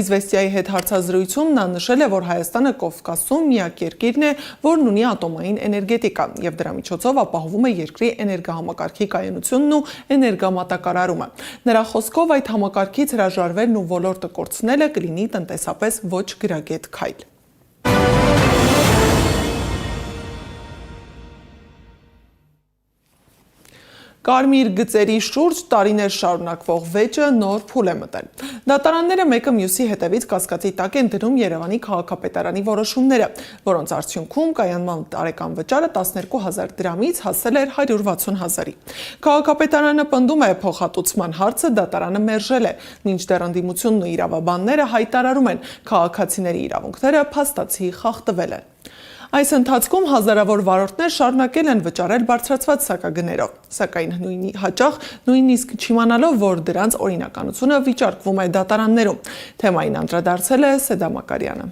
[SPEAKER 1] Իզվեստիայի հետ հարցազրույցում նա նշել է, որ Հայաստանը Կովկասում միակ երկիրն է, որն ունի ատոմային էներգետիկա, եւ դրա միջոցով ապահովում է երկրի էներգահամակարգի կայունությունն ու էներգամատակարարումը։ Նրա խոսքով այդ համակարգից հրաժարվելն ու ոլորտը կորցնելը կլինի տնտեսապես ոչ գրագետ քայլ։ Կարմիր գծերի շուրջ տարիներ շարունակվող վեճը նոր փուլ է մտել։ Դատարանները մեկը մյուսի հետևից կասկածի տակ են դնում Երևանի քաղաքապետարանի որոշումները, որոնց արդյունքում կայանման տարեկան վճարը 12,000 դրամից հասել էր 160,000-ի։ Քաղաքապետարանը պնդում է փոխհատուցման հարցը դատարանը մերժել է, մինչդեռ ընդդիմությունն ու իրավաբանները հայտարարում են քաղաքացիների իրավունքները փաստացի խախտվել են։ Այս ընթացքում հազարավոր վարորդներ շարունակել են վճարել բարձրացված սակագներով, սակայն հաճախ նույնիսկ չիմանալով, որ դրանց օրինականությունը վիճարկվում է դատարաններում։ Թեմային անդրադարձել է Սեդա Մակարյանը։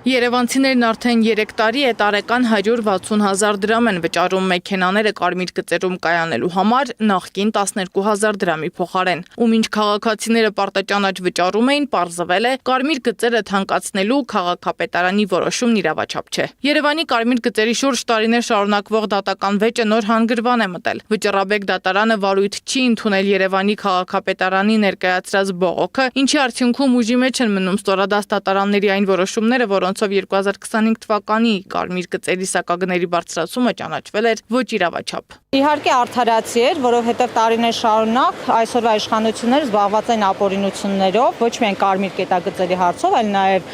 [SPEAKER 10] Երևանցիներն արդեն 3 տարի է տարեկան 160,000 դրամ են վճարում մեքենաները կարմիր գծերում կայանելու համար նախկին 12,000 դրամի փոխարեն։ Ու մինչ քաղաքացիները պարտաճանաչ վճարում էին, պարզվել է կարմիր գծերը թանկացնելու քաղաքապետարանի որոշումն իրավաչափ չէ։ Երևանի կարմիր գծերի շուրջ տարիներ շարունակվող դատական վեճը նոր հանգրվան է մտել։ Վճռաբեկ դատարանը վարույթ չի ընդունել Երևանի քաղաքապետարանի ներկայացրած բողոքը, ինչի արդյունքում ուժի մեջ են մնում ստորադաս դատարանների այն որոշումները, որոնցով 2025 թվականի կարմիր գծերի սակագների բարձրացումը ճանաչվել էր ոչ իրավաչափ։
[SPEAKER 16] Իհարկե արդարացի էր, որովհետև տարիներ շարունակ այսօրվա իշխանությունները զբաղված են ապօրինություններով, ոչ միայն կարմիր կետագծերի հարցով, այլ նաև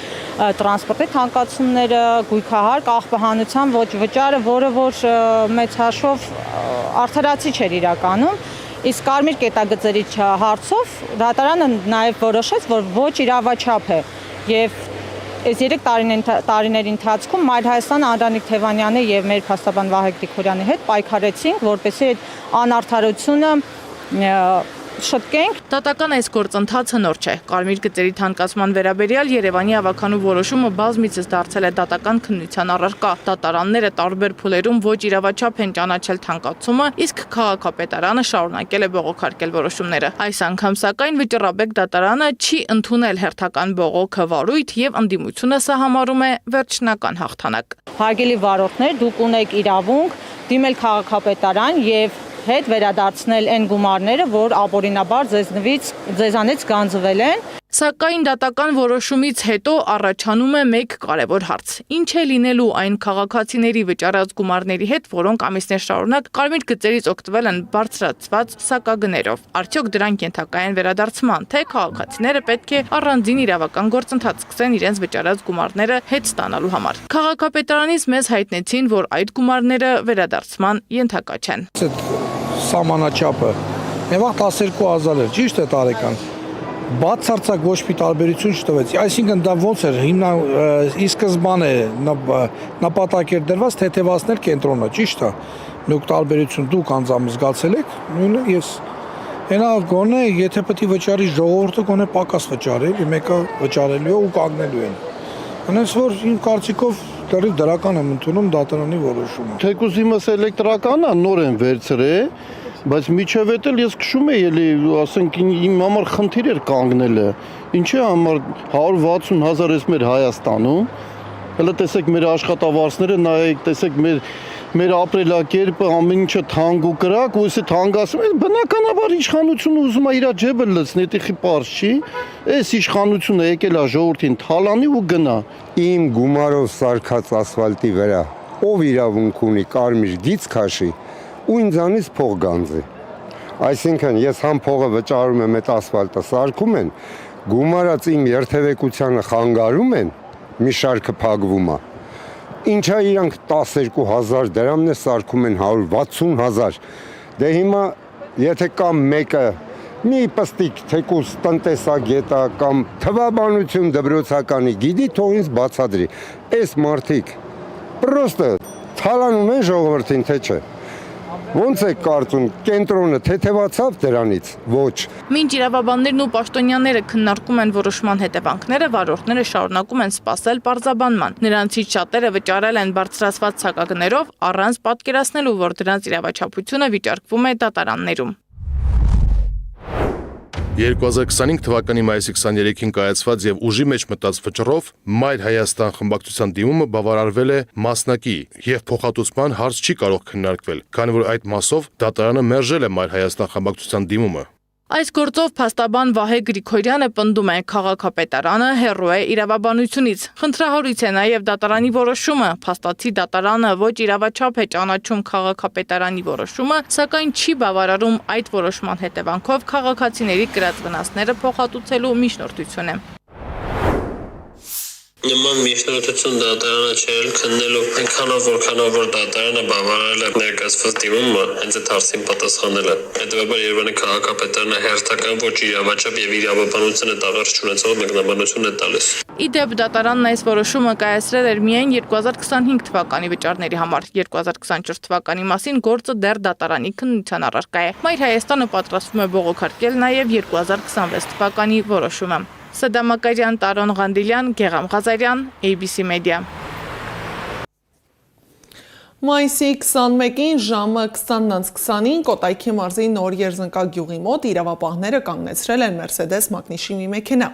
[SPEAKER 16] տրանսպորտի թանկացումները, գույքահար աղբահանության ոչ վճարը, որը որ մեծ հաշվով արդարացի չէր իրականում։ Իսկ կարմիր կետագծերի հարցով դատարանը նաև որոշեց, որ ոչ իրավաչափ է եւ այս 3 տարիների ընթացքում Մայր Հայաստանը Անդրանիկ Թևանյանի եւ մեր փաստաբան Վահե Գրիգորյանի հետ պայքարեցինք, որպեսզի այդ անարդարությունը շտկենք։
[SPEAKER 10] Դատական այս գործընթացը նոր չէ։ Կարմիր գծերի թանկացման վերաբերյալ Երևանի ավականու որոշումը բազմիցս դարձել է դատական քննության առարկա։ Դատարանները տարբեր փուլերում ոչ իրավաչափ են ճանաչել թանկացումը, իսկ քաղաքապետարանը շարունակել է բողոքարկել որոշումները։ Այս անգամ սակայն վճռաբեկ դատարանը չի ընդունել հերթական բողոքը վարույթ եւ ընդդիմությունը սա համարում է վերջնական հաղթանակ։
[SPEAKER 16] Հարգելի վարորդներ, դուք ունեք իրավունք դիմել քաղաքապետարան եւ հետ վերադարձնել այն գումարները, որ ապօրինաբար ձեզանից գանձվել են։
[SPEAKER 10] Սակայն դատական որոշումից հետո առաջանում է մեկ կարևոր հարց. ինչ է լինելու այն քաղաքացիների վճարած գումարների հետ, որոնք ամիսներ շարունակ կարմիր գծերից օգտվել են բարձրացված սակագներով։ Արդյոք դրանք ենթակա են վերադարձման, թե քաղաքացիները պետք է առանձին իրավական գործընթաց սկսեն իրենց վճարած գումարները հետ ստանալու համար։ Քաղաքապետարանից մեզ հայտնեցին, որ այդ գումարները վերադարձման ենթակա չեն։
[SPEAKER 17] Սահմանաչափը մեղք 12,000 էր, ճիշտ է տարեկան։ Բացարձակ ոչ մի տարբերություն չտվեց։ Այսինքն դա ոնց էր ի սկզբանե նպատակ էր դրված թեթևացնել կենտրոնը, ճիշտ է։ Դուք տարբերություն դուք անձամբ զգացել եք, նույնը ես։ Հենա գոնե եթե պետք է վճարի ժողովուրդը գոնե պակաս վճարի, մեկը վճարելու է ու կանգնելու են։ Հենց որ իմ կարծիքով դեռ դրական եմ ընդունում դատարանի որոշումը։
[SPEAKER 18] Թեկուզ իմս էլեկտրականը նոր են վերցրել, բայց միջև էլ ես քշում եի էլի, ասենք իմ համար խնդիր էր կանգնելը։ Ինչի համար 160,000 էս մեր Հայաստանում։ Հələ տեսեք մեր աշխատավարձները, նայեք, տեսեք մեր ապրելակերպը, ամեն ինչը թանկ ու կրակ, ու էսի թանկացում է, բնականաբար իշխանությունը ուզում է իր ջեբը լցնի, դիխի պարզ չի։ Այս իշխանությունը եկել է ժողովրդին թալանի ու գնա։
[SPEAKER 19] Իմ գումարով սարքած ասֆալտի վրա ով իրավունք ունի կարմիր գիծ քաշի ու ինձանից փող գանձի։ Այսինքն ես համ փողը վճարում եմ, այդ ասֆալտը սարքում են, գումարած իմ երթևեկությանը խանգարում են, մի շարքը փակվում է։ Ինչա իրանք 12,000 դրամն է սարքում են 160,000։ Դե հիմա եթե կամ մեկը մի պստիկ թեկուս տնտեսագետա կամ թվաբանություն դպրոցականի գիտի, թող ինձ բացատրի։ Այս մարդիկ պրոստը թալանում են ժողովրդին, թե չէ։ Ոնց է կարծում, կենտրոնը թեթևացավ դրանից, ոչ։
[SPEAKER 10] Մինչ իրավաբաններն ու պաշտոնյաները քննարկում են որոշման հետևանքները, վարորդները շարունակում են սպասել պարզաբանման։ Նրանցից շատերը վճարել են բարձրացված սակագներով, առանց պատկերացնելու, որ դրանց իրավաչափությունը վիճարկվում է դատարաններում։
[SPEAKER 20] 2025 թվականի մայիսի 23-ին կայացված եւ ուժի մեջ մտած վճռով Մայր Հայաստան խմբակցության դիմումը բավարարվել է մասնակի եւ փոխհատուցման հարց չի կարող քննարկվել, քանի որ այդ մասով դատարանը մերժել է Մայր Հայաստան խմբակցության դիմումը։
[SPEAKER 10] Այս գործով փաստաբան Վահե Գրիգորյանը պնդում է, քաղաքապետարանը հեռու է իրավաբանությունից։ Խնդրահարույց է նաև դատարանի որոշումը։ Փաստացի դատարանը ոչ իրավաչափ է ճանաչում քաղաքապետարանի որոշումը, սակայն չի բավարարում այդ որոշման հետևանքով քաղաքացիների կրած վնասները փոխհատուցելու միջնորդություն է։
[SPEAKER 21] Նման միջնորդություն դատարանը չէր քննելու, այնքանով որքանով դատարանը բավարարել է ներկայացված դիմումը, հենց այդ հարցին պատասխանել է։ Հետևաբար Երևանի քաղաքապետարանը հերթական ոչ իրավաչափ եւ իրավաբանությունը տաղարջ չունեցող մեկնաբանություն է տալիս։
[SPEAKER 10] Ի դեպ դատարանն այս որոշումը կայացրել էր միայն 2025 թվականի վճարների համար։ 2024 թվականի մասին գործը դեռ դատարանի քննության առարկա է։ Մայր Հայաստանը պատրաստվում է բողոքարկել նաև 2026 թվականի որոշումը։ Սադա Մակարյան, Տարոն Ղանդիլյան, Գեգամ Ղազարյան, ABC Media։
[SPEAKER 1] Մայիսի 21-ին ժամը 20:20-ին Կոտայքի մարզի Նոր Երզնկա գյուղի մոտ իրավապահները կանգնեցրել են Mercedes մակնիշի մի մեքենա։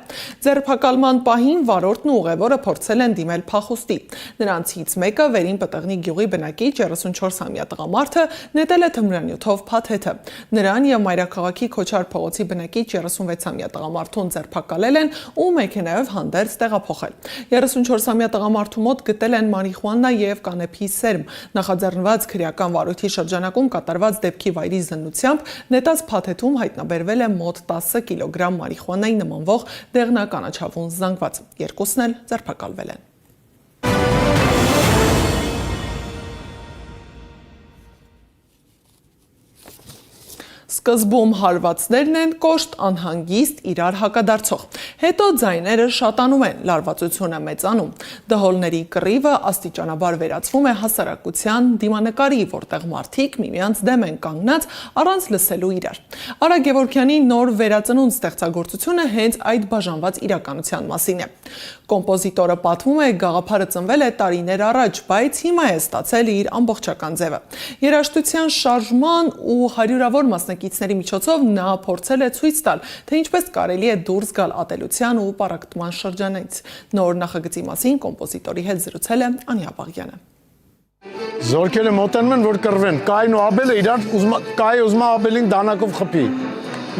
[SPEAKER 1] Ձերբակալման պահին վարորդն ու ուղևորը փորձել են դիմել փախուստի։ Նրանցից մեկը Վերին Պտղնի գյուղի բնակիչ 34-ամյա տղամարդը նետել է թմրանյութով փաթեթը։ Նրան եւ Մայրաքաղաքի Քոչար փողոցի բնակիչ 36-ամյա տղամարդուն ձերբակալել են ու մեքենայով հանդերձ տեղափոխել։ 34-ամյա տղամարդու մոտ գտել են մարիխուանա եւ կանեփի սերմ։ Նախաձեռնված քրեական վարույթի շրջանակում կատարված դեպքի վայրի զննությամբ նետած փաթեթում հայտնաբերվել է մոտ 10 կիլոգրամ մարիխուանայի նմանվող դեղնականաչավուն զանգված։ Երկուսն էլ ձերբակալվել են։ Սկզբում հարվածներն են կոշտ, անհանգիստ, իրար հակադարձող։ Հետո ձայները շատանում են, լարվածությունը մեծանում։ Դհոլների կռիվը աստիճանաբար վերածվում է հասարակության դիմանկարի, որտեղ մարդիկ միմյանց դեմ են կանգնած առանց լսելու իրար։ Արա Գևորգյանի նոր վերածնունդ ստեղծագործությունը հենց այդ բաժանված իրականության մասին է։ Կոմպոզիտորը պատմում է, գաղափարը ծնվել է տարիներ առաջ, բայց հիմա է ստացել իր ամբողջական ձևը։ Երաժշտության շարժման ու հարյուրավոր մասնակիցների միջոցով նա փորձել է ցույց տալ, թե ինչպես կարելի է դուրս գալ ատելության ու պառակտման շրջանից։ Նոր նախագծի մասին կոմպոզիտորի հետ զրուցել է Անի Աբաղյանը։
[SPEAKER 22] Զորքերը մոտենում են, որ կռվեն։ Կային ու Աբելը իրար ուզում Աբելին դանակով խփի։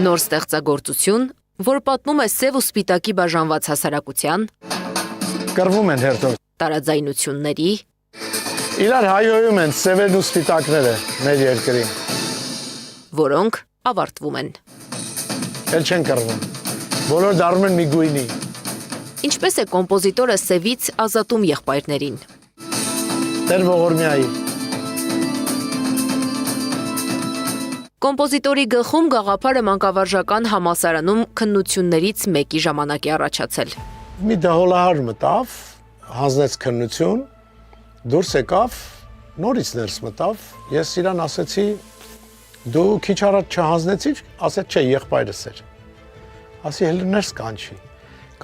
[SPEAKER 7] Նոր ստեղծագործություն, որ պատմում է սև ու սպիտակի բաժանված հասարակության,
[SPEAKER 22] կռվում են հերթով,
[SPEAKER 7] տարաձայնությունների,
[SPEAKER 22] իրար հայհոյում են սևերն ու սպիտակները մեր երկրին,
[SPEAKER 7] որոնք ավարտվում են։
[SPEAKER 22] Էլ չեն կռվում, բոլոր դառնում են մի գույնի։
[SPEAKER 7] Ինչպես է կոմպոզիտորը սևից ազատում եղբայրներին։
[SPEAKER 22] Տեր Ողորմյայի։
[SPEAKER 7] Կոմպոզիտորի գլխում գաղափարը մանկավարժական համալսարանում քննություններից մեկի ժամանակ է առաջացել։
[SPEAKER 22] Մի դահոլահար մտավ, հանձնեց քննություն, դուրս եկավ, նորից ներս մտավ, ես իրան ասեցի, դու քիչ առաջ չհանձնեցիր, ասեց չէ, եղբայրս էր։ Ասի հենց ներս կանչի։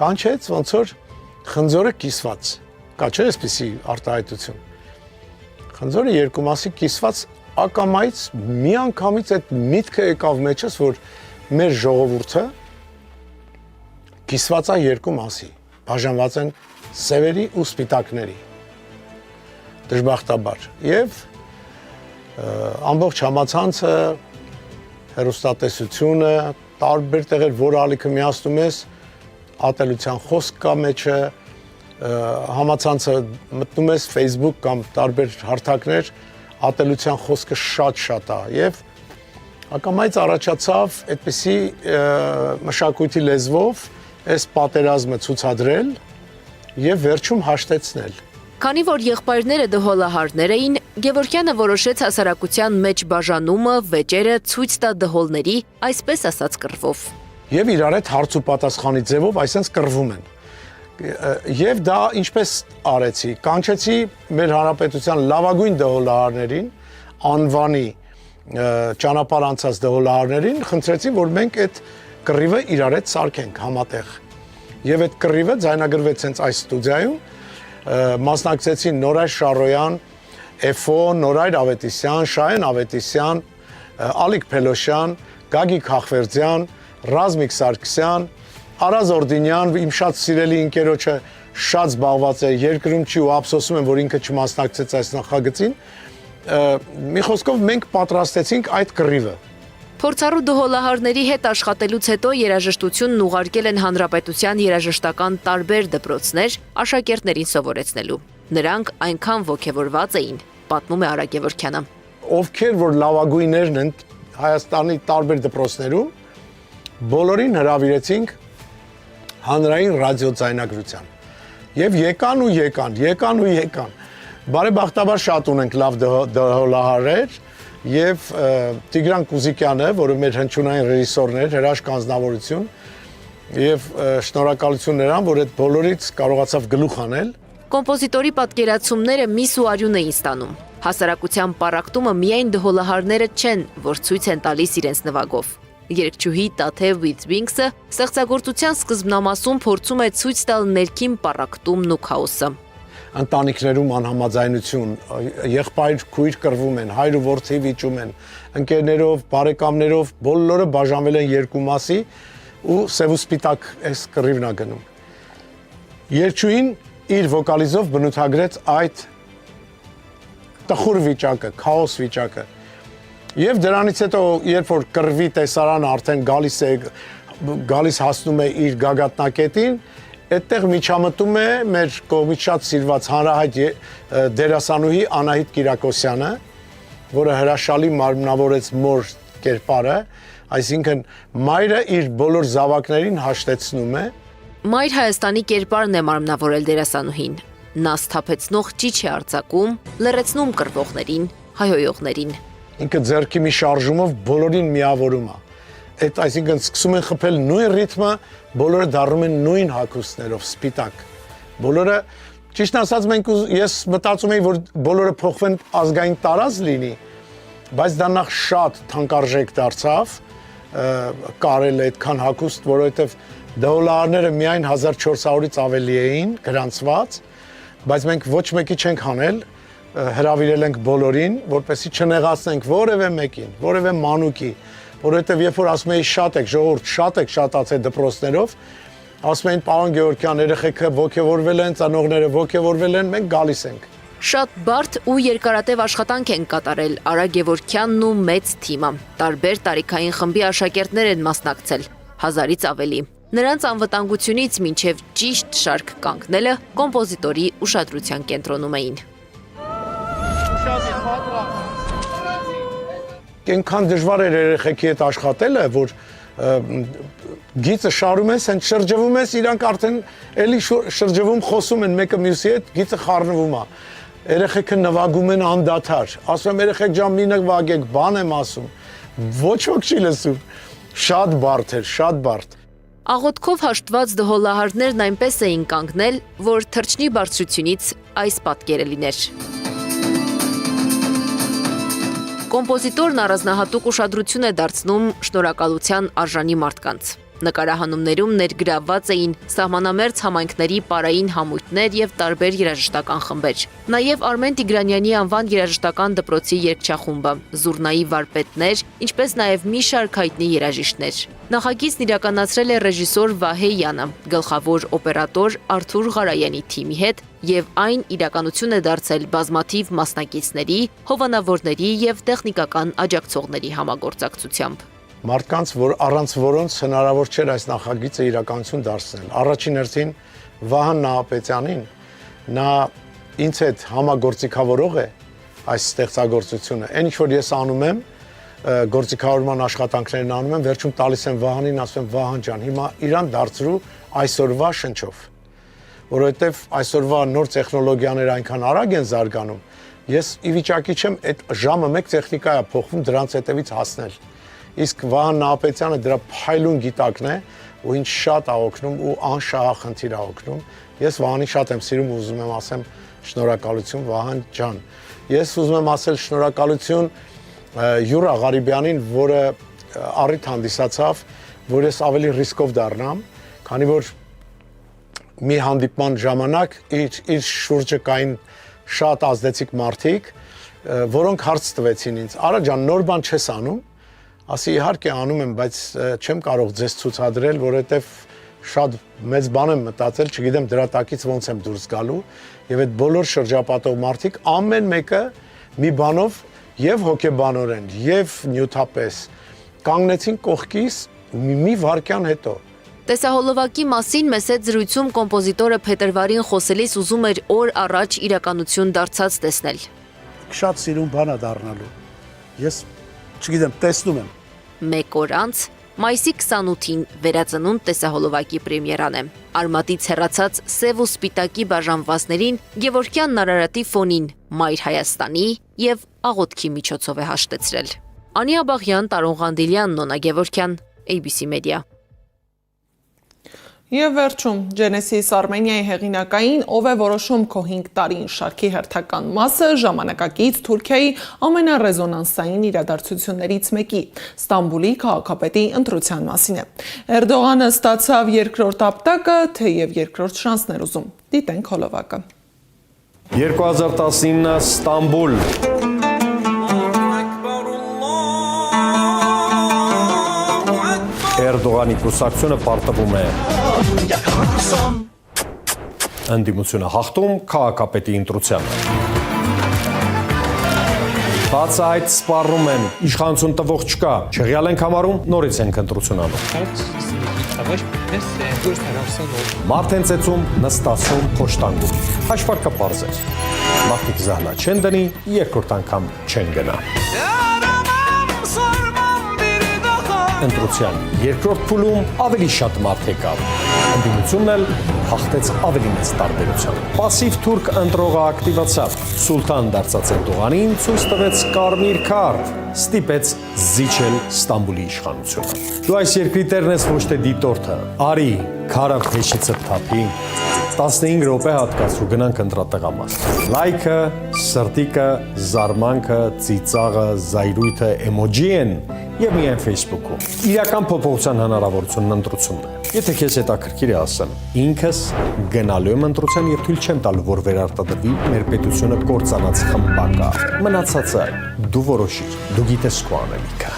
[SPEAKER 22] Կանչեց, ոնց որ խնձորը կիսված։ Կա չէ՞ այսպիսի արտահայտություն։ Խնձորը երկու մասի կիսված ակամայից միանգամից այդ միտքը եկավ մեջս, որ մեր ժողովուրդը կիսված է երկու մասի, բաժանված են սևերի ու սպիտակների, դժբախտաբար, և ամբողջ համացանցը, հեռուստատեսությունը, տարբեր տեղեր, որ ալիքը միացնում ես, ատելության խոսք կա մեջը, համացանցը մտնում ես Facebook կամ տարբեր հարթակներ, ատելության խոսքը շատ է եւ ակամայից առաջացավ այդպիսի մշակույթի լեզվով այս պատերազմը ցուցադրել եւ վերջում հաշտեցնել։
[SPEAKER 7] Քանի որ եղբայրները դհոլահարներ էին, Գևորգյանը որոշեց հասարակության մեջ բաժանումը, վեճերը ցույց տա դհոլների, այսպես ասած կռվով։
[SPEAKER 22] Եվ իրար հետ հարց ու պատասխանի ձևով այսպես կռվում են։ Եվ դա ինչպես արեցի, կանչեցի մեր հանրապետության լավագույն դհոլահարներին, անվանի ճանապարհ անցած դհոլահարներին, խնդրեցի, որ մենք այդ կռիվը իրար հետ սարքենք համատեղ։ Եվ այդ կռիվը ձայնագրվեց հենց այս ստուդիայում, մասնակցեցին Նորայր Շարոյան, Էֆո, Նորայր Ավետիսյան, Շահեն Ավետիսյան, Ալիկ Փելոշյան, Գագիկ Խախվերդյան, Ռազմիկ Սարգսյան, Արազ Օրդինյան, իմ շատ սիրելի ընկերոջը շատ զբաղված է երկրում չի ու ափսոսում եմ, որ ինքը չմասնակցեց այս նախագծին։ Մի խոսքով մենք պատրաստեցինք այդ կռիվը։
[SPEAKER 7] Փորձառու դհոլահարների հետ աշխատելուց հետո երաժշտությունն ուղարկել են Հանրապետության երաժշտական տարբեր դպրոցներ աշակերտներին սովորեցնելու։ Նրանք այնքան ոգևորված էին, պատմում է Արա Գևորգյանը։
[SPEAKER 22] Ովքեր որ լավագույններն են Հայաստանի տարբեր դպրոցներում, բոլորին հրավիրեցինք հանրային ռադիոձայնագրության։ Եվ եկան։ Բարեբախտաբար շատ ունենք լավ դհոլահարեր եւ Տիգրան Կուզիկյանը, որը մեր հնչյունային ռեժիսորն էր, հրաշք անձնավորություն, եւ շնորհակալություն նրան, որ այդ բոլորից կարողացավ գլուխ անել։
[SPEAKER 7] Կոմպոզիտորի պատկերացումները միս ու արյուն էին ստանում։ Հասարակության պառակտումը միայն դհոլահարները չեն, որ ցույց են տալիս իրենց նվագով։ Երգչուհի Տաթև With Wings-ը ստեղծագործության սկզբնամասում փորձում է ցույց տալ ներքին պառակտումն ու քաոսը։
[SPEAKER 22] Ընտանիքներում անհամաձայնություն, եղբայր քույր կռվում են, հայր ու որդի վիճում են, ընկերներով, բարեկամներով, բոլորը բաժանվել են երկու մասի ու սև ու սպիտակ այս կռիվն է գնում։ Երգչուհին իր վոկալիզով բնութագրեց այդ տխուր վիճակը, քաոս վիճակը։ Եվ դրանից հետո, երբ որ կռվի տեսարանը արդեն գալիս հասնում է իր գագաթնակետին, այդտեղ միջամտում է մեր կողմից շատ սիրված հանրահայտ դերասանուհի Անահիտ Կիրակոսյանը, որը հրաշալի մարմնավորեց մոր կերպարը, այսինքն մայրը իր բոլոր զավակներին հաշտեցնում է։
[SPEAKER 7] Մայր Հայաստանի կերպարն է մարմնավորել դերասանուհին։ Նա սթափեցնող ճիչ է արձակում, լռեցնում կռվողներին, հայհոյողներին։
[SPEAKER 22] Ինքը ձեռքի մի շարժումով բոլորին միավորում է։ Այսինքն սկսում են խփել նույն ռիթմը, բոլորը դառնում են նույն հագուստներով, սպիտակ։ Բոլորը, ճիշտ ասած, ես մտածում էի, որ բոլորը փոխվեն ազգային տարած լինի, բայց դա նախ շատ թանկարժեք դարձավ, կարել է այդքան հագուստ, որովհետև դհոլահարները միայն 1400-ից ավելի էին գրանցված, բայց մենք ոչ մեկի չենք հանել, հրավիրել ենք բոլորին, որպեսզի չնեղացնենք որևէ մեկին, որևէ մանուկի, որովհետև երբ որ ասում էի շատ եք, ժողովուրդ, շատ եք շատացել դպրոցներով, ասում էին պարոն Գևորգյան, երեխեքը ոգևորվել են, ծանողները ոգևորվել են, մենք գալիս ենք։
[SPEAKER 7] Շատ բարդ ու երկարատև աշխատանք են կատարել Արա Գևորգյանն ու մեծ թիմը։ Տարբեր տարիքային խմբի աշակերտներ են մասնակցել, 1000-ից ավելի։ Նրանց անվտանգությունից մինչև ճիշտ շարք կանգնելը կոմպոզիտորի ուշադրության կենտրոնում էին։
[SPEAKER 22] Այնքան դժվար էր երեխեքի հետ աշխատելը, որ գիծը շարում ես, հենց շրջվում ես, իրանք արդեն էլի շրջվում, խոսում են մեկը մյուսի հետ, գիծը խառնվում է։ Երեխեքը նվագում են անդադար։ Ասում եմ երեխեք ջան, մի նվագեք, բան եմ ասում։ Ոչ ոք չի լսում։ Շատ բարդ էր, շատ բարդ։
[SPEAKER 7] Աղոթքով հաշտված դհոլահարներն այնպես էին կանգնել, որ թռչնի բարձրությունից այս պատկերը լիներ։ Կոմպոզիտորն առանձնահատուկ ուշադրություն է դարձնում շնորհակալության արժանի մարդկանց։ Նկարահանումներում ներգրավված էին սահմանամերձ համայնքների պարային համույթներ եւ տարբեր երաժշտական խմբեր։ Նաեւ Արմեն Տիգրանյանի անվան երաժշտական դպրոցի երգչախումբը, Զուռնայի վարպետներ, ինչպես նաեւ մի շարք հայտնի երաժիշտներ։ Նախագիծն իրականացրել է ռեժիսոր Վահե Յանը, գլխավոր օպերատոր Արթուր Ղարայանի թիմի հետ եւ այն իրականություն է դարձել բազմաթիվ մասնակիցների, հովանավորների եւ տեխնիկական աջակցողների համագործակցությամբ։
[SPEAKER 22] Մարդկանց, որ առանց որոնց հնարավոր չէր այս նախագիծը իրականություն դարձնել։ Առաջին հերթին Վահան Նահապետյանին, նա ինձ հետ համագործակցավորող է այս ստեղծագործությունը։ Այն ինչ որ ես անում եմ, գործիքավորման աշխատանքներն անում եմ, վերջում տալիս եմ Վահանին, ասում եմ Վահան ջան, հիմա իրան դարձրու այսօրվա շնչով, որովհետև այսօրվա նոր տեխնոլոգիաները այնքան արագ են զարգանում, ես ի վիճակի չեմ այդ ժամը մեկ տեխնիկա է փոխվում դրանց հետևից հասնել։ Իսկ Վահան Նահապետյանը դրա փայլուն գիտակն է ու ինձ շատ է օգնում ու անշահախնդիր է օգնում։ Ես Վահանին շատ եմ սիրում ու ուզում եմ ասեմ շնորհակալություն Վահան ջան։ Ես ուզում եմ ասել շնորհակալություն Յուրա Ղարիբյանին, որը առիթ հանդիսացավ, որ ես ավելի ռիսկով դառնամ, քանի որ մի հանդիպման ժամանակ իր շուրջը կային շատ ազդեցիկ մարդիկ, որոնք հարց տվեցին ինձ. «Արա ջան, նոր բան չես անում»։ Ասի իհարկե անում եմ, բայց չեմ կարող ձեզ ցուցադրել, որովհետև շատ մեծ բան եմ մտածել, չգիտեմ դրա տակից ոնց եմ դուրս գալու, եւ այդ բոլոր շրջապատող մարդիկ ամեն մեկը մի բանով եւ հոգեբանորեն, եւ նյութապես, կանգնեցին կողքից մի վարքյան հետո։
[SPEAKER 7] Տեսահոլովակի մասին մեծ զրույցում կոմպոզիտորը փետրվարին խոսելիս ուզում էր օր առաջ իրականություն դարձած տեսնել։
[SPEAKER 22] Շատ սիրուն բան է դառնալու։ Ես չգիտեմ, տեսնում եմ։
[SPEAKER 7] Մեկ օր անց մայիսի 28-ին վերածնունդ տեսահոլովակի պրեմիերան է։ Արմատից հեռացած սև ու սպիտակի բաժանվածներին Գևորգյան Նարարատի ֆոնին Մայր Հայաստանի եւ աղոթքի միջոցով է հաշտեցրել։ Անի Աբաղյան, Տարոն Ղանդիլյան, Նոնա Գևորգյան, ABC Media։
[SPEAKER 1] Եվ վերջում Genesis Armenia-ի հեղինակային «Ով է որոշում քո 5 տարին» շարքի հերթական մասը ժամանակակից Թուրքիայի ամենառեզոնանսային իրադարձություններից մեկի՝ Ստամբուլի քաղաքապետի ընտրության մասին է։ Էրդողանը ստացավ երկրորդ ապտակը, թեև երկրորդ շանսն էր ուզում։ Դիտենք հոլովակը։
[SPEAKER 3] 2019 Ստամբուլ Էրդողանի կուսակցությունը պարտվում է ընդդիմությունը հաղթում քաղաքապետի ընտրությանը։ Բացը այդ սպառնում են, իշխանություն տվող չկա, չեղյալ ենք համարում, նորից ենք ընտրություն անում։ Մարդ են ծեծում, նստացում, փոշտանգում։ Հաշվարկը պարզ է։ Մարդիկ զահլա չեն դնի, երկրորդ անգամ չեն գնա։ Ընտրության երկրորդ փուլում ավելի շատ մարդ եկավ։ Ընդդիմությունն էլ հաղթեց ավելի մեծ տարբերությամբ։ Պասիվ թուրք ընտրողը ակտիվացավ։ Սուլթան դարձած Էրդողանին ցույց տվեց կարմիր քարտ, ստիպեց զիջել Ստամբուլի իշխանությունը։ Դու այս երկրի տերն ես, ոչ թե դիտորդը։ Արի, քարը փեշիցը թափի։ 15 րոպե հատկացրու գնանք ընտրատեղամաս։ Լայքը, սրտիկը, զարմանքը, ծիծաղը, զայրույթը, էմոջի են եւ միայն Facebook-ում։ Իրական փոփոխության հնարավորությունն ընտրությունն է։ Եթե քեզ հետաքրքիր է ասեմ, ինքս գնալու եմ ընտրության եւ թույլ չեմ տալու, որ վերարտադրվի մեր պետությունը կործանած խմբակա։ Մնացածը դու որոշիր, դու գիտես քո անելիքը։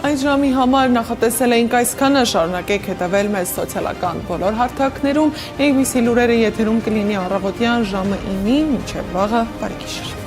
[SPEAKER 1] Այս ժամի համար նախատեսել էինք այսքանը, շարունակեք հետևել մեզ սոցիալական բոլոր հարթակներում, ABC լուրերը եթերում կլինի առավոտյան ժամը 9-ին, մինչև վաղը բարի գիշեր։